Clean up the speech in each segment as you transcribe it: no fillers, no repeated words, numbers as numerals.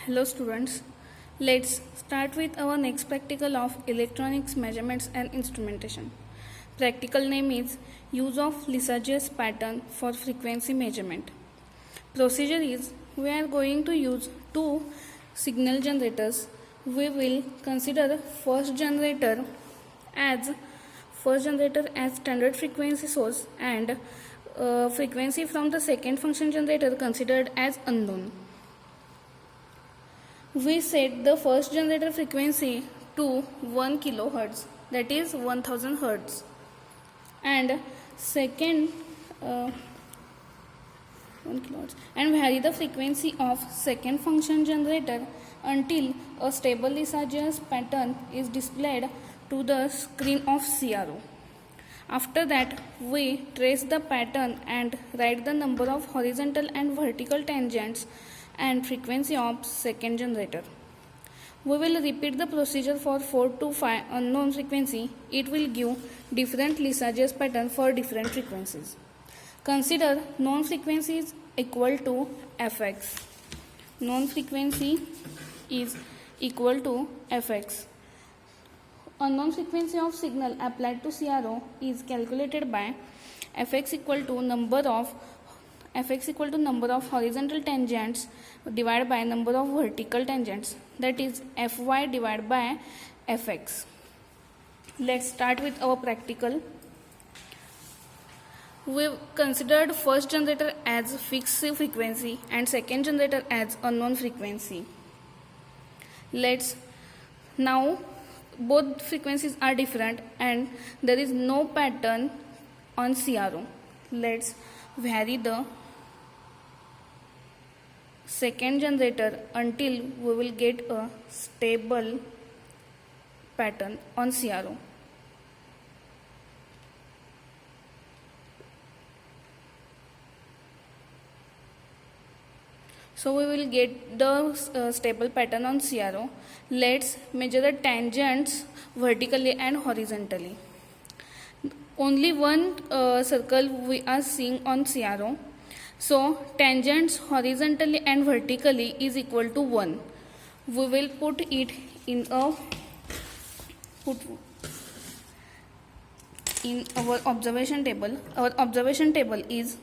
Hello students, let's start with our next practical of electronics measurements and instrumentation. Practical name is use of Lissajous pattern for frequency measurement. Procedure is we are going to use two signal generators. We will consider first generator as standard frequency source and frequency from the second function generator considered as unknown. We set the first generator frequency to 1 kilohertz, that is 1000 hertz, and second 1 kilohertz, and vary the frequency of second function generator until a stable Lissajous pattern is displayed to the screen of CRO. After that, we trace the pattern and write the number of horizontal and vertical tangents and frequency of second generator. We will repeat the procedure for 4 to 5 unknown frequency. It will give different Lissajous pattern for different frequencies. Consider known frequency is equal to fx. Known frequency is equal to fx. Unknown frequency of signal applied to CRO is calculated by fx equal to number of horizontal tangents divided by number of vertical tangents, that is fy divided by fx. Let's start with our practical. We've considered first generator as fixed frequency and second generator as unknown frequency. Now both frequencies are different and there is no pattern on CRO. Let's vary the second generator until we will get a stable pattern on CRO. So we will get the stable pattern on CRO. Let's measure the tangents vertically and horizontally. Only one circle we are seeing on CRO. So tangents horizontally and vertically is equal to 1. We will put it in our observation table. Our observation table is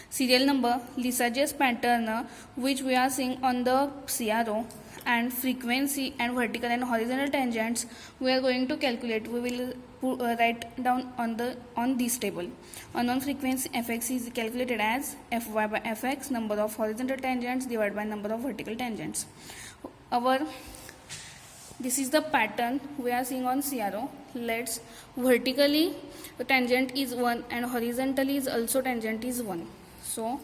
serial number, Lissajous pattern which we are seeing on the CRO, and frequency and vertical and horizontal tangents we are going to calculate. We will write down on this table. Unknown frequency fx is calculated as fy by fx, number of horizontal tangents divided by number of vertical tangents. This is the pattern we are seeing on CRO. Let's vertically tangent is 1 and horizontally is also tangent is 1. So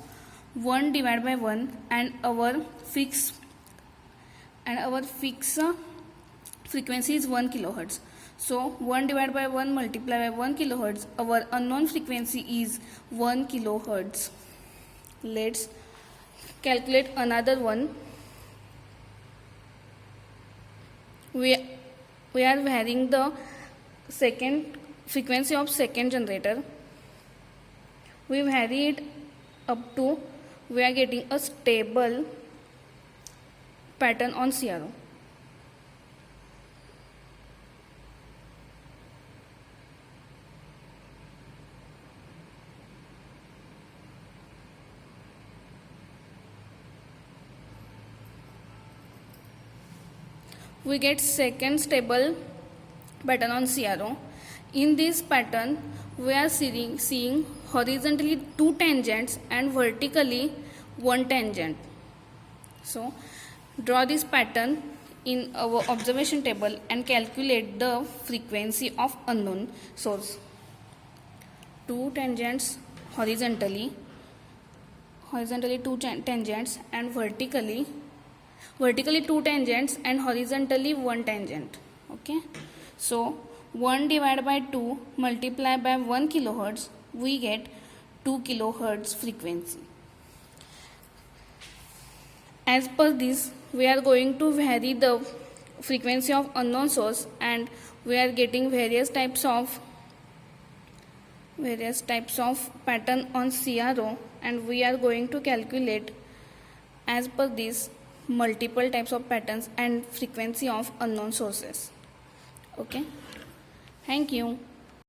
1 divided by 1 and our fixed frequency is 1 kilohertz. So 1 divided by 1 multiplied by 1 kilohertz. Our unknown frequency is 1 kilohertz. Let's calculate another one. We are varying the second frequency of second generator. We vary it up to we are getting a stable pattern on CRO. We get second stable pattern on CRO. In this pattern, we are seeing horizontally 2 tangents and vertically 1 tangent. So, draw this pattern in our observation table and calculate the frequency of unknown source. 2 tangents horizontally 2 tangents, and vertically 2 tangents and horizontally 1 tangent. Okay, so 1 divided by 2 multiplied by 1 kilohertz, we get 2 kilohertz frequency. As per this, we are going to vary the frequency of unknown source and we are getting various types of pattern on CRO, and we are going to calculate as per this multiple types of patterns and frequency of unknown sources. Okay, thank you.